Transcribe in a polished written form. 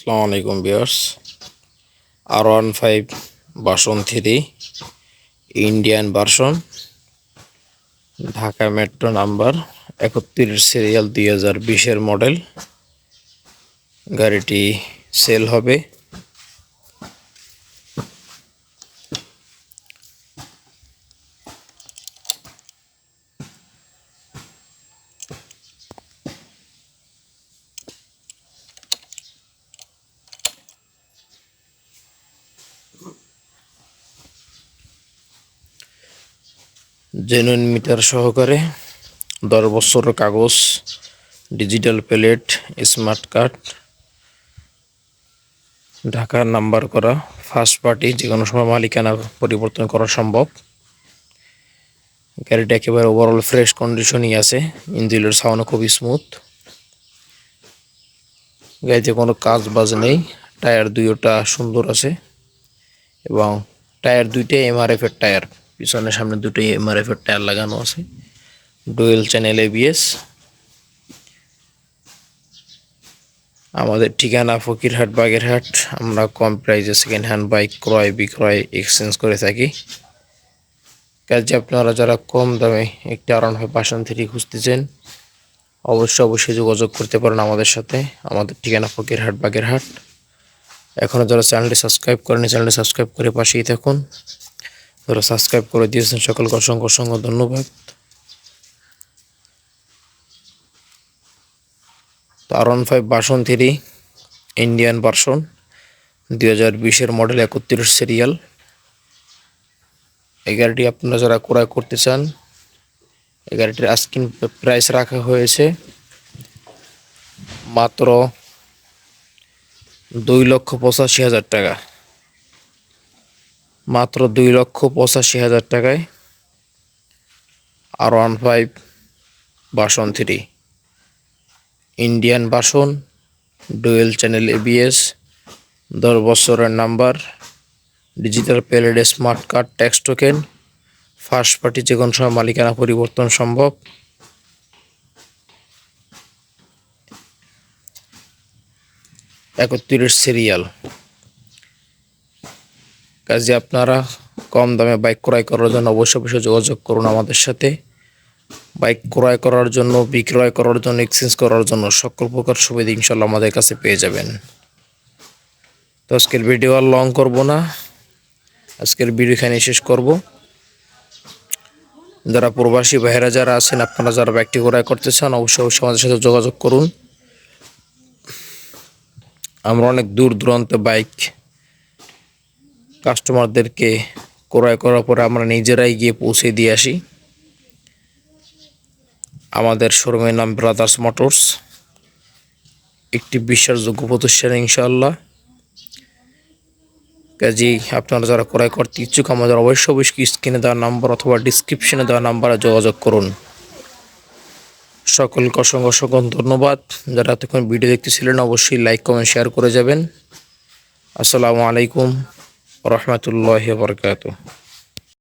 আসসালামু আলাইকুম viewers. R15 version 3 Indian version, Dhaka metro number 31 serial 2020 model. গাড়িটি সেল হবে। জেনুইন মিটার সহকারে 10 বছরের কাগজ, ডিজিটাল প্লেট, স্মার্ট কার্ড, ঢাকার নাম্বার করা, ফার্স্ট পার্টি, যে কোনো সময় মালিকানা পরিবর্তন করা সম্ভব। গাড়িটা একেবারে ওভারঅল ফ্রেশ কন্ডিশনই আছে। ইঞ্জিনের সাউন্ড খুব স্মুথ। গাড়িতে কোনো কাজ বাজ নেই। টায়ার দুইটা সুন্দর আছে এবং টায়ার দুইটাই MRF এর টায়ার। পিছনে সামনে দুটোই MRF এর টায়ার লাগানো আছে। Dual channel ABS। আমাদের ঠিকানা ফকিরহাট, বাগেরহাট। আমরা কম প্রাইসে সেকেন্ড হ্যান্ড বাইক ক্রয় বিক্রয় এক্সচেঞ্জ করে থাকি। কাজে আপনারা যারা কম দামে একটি R15 ভার্সন 3 খুঁজতেছেন, অবশ্যই যোগাযোগ করতে পারেন আমাদের সাথে। আমাদের ঠিকানা ফকিরহাট, বাগেরহাট। এখনও যারা চ্যানেলটি সাবস্ক্রাইব করেনি, চ্যানেলটি সাবস্ক্রাইব করে পাশেই থাকুন। যারা সাবস্ক্রাইব করে দিয়েছেন সকলকে অসংখ্য ধন্যবাদ। তো R15 version 3 Indian version 2020 model 31 serial. এই গাড়িটি আপনারা যারা ক্রয় করতে চান, এই গাড়িটির আস্কিং প্রাইস রাখা হয়েছে মাত্র 2,85,000 টাকা। মাত্র 2,85,000 টাকায় R15 version 3 Indian version, dual channel ABS, 10 বছরের number, digital plate, smart card, tax token, first party, যে কোনো সময় মালিকানা পরিবর্তন সম্ভব। একত্রিশ সিরিয়াল। কাজে আপনারা কম দামে বাইক ক্রয় করার জন্য অবশ্যই যোগাযোগ করুন আমাদের সাথে। বাইক ক্রয় করার জন্য, বিক্রয় করার জন্য, এক্সচেঞ্জ করার জন্য সকল প্রকার সুবিধা ইনশাল্লাহ আমাদের কাছে পেয়ে যাবেন। তো আজকের ভিডিও আর লং করব না, আজকের ভিডিও এখানে শেষ করব। যারা প্রবাসী ভাইয়েরা যারা আছেন, আপনারা যারা বাইকটি ক্রয় করতে চান, অবশ্যই আমাদের সাথে যোগাযোগ করুন। আমরা অনেক দূর দূরান্তে বাইক কাস্টমারদেরকে ক্রয় করার পরে আমরা নিজেরাই গিয়ে পৌঁছে দিয়ে আসি। আমাদের শোরুমের নাম ব্রাদার্স মোটরস, একটি বিশ্বাসযোগ্য প্রতিষ্ঠান ইনশাআল্লাহ। কাজেই আপনারা যারা ক্রয় করতে ইচ্ছুক, আমাদের অবশ্যই স্ক্রিনে দেওয়া নাম্বার অথবা ডিসক্রিপশনে দেওয়া নাম্বারে যোগাযোগ করুন। সকলকে অসংখ্য ধন্যবাদ। যারা এতক্ষণ ভিডিও দেখতেছিলেন, অবশ্যই লাইক, কমেন্ট, শেয়ার করে যাবেন। আসসালামু আলাইকুম ওয়া রাহমাতুল্লাহি ওয়া বারাকাতুহু।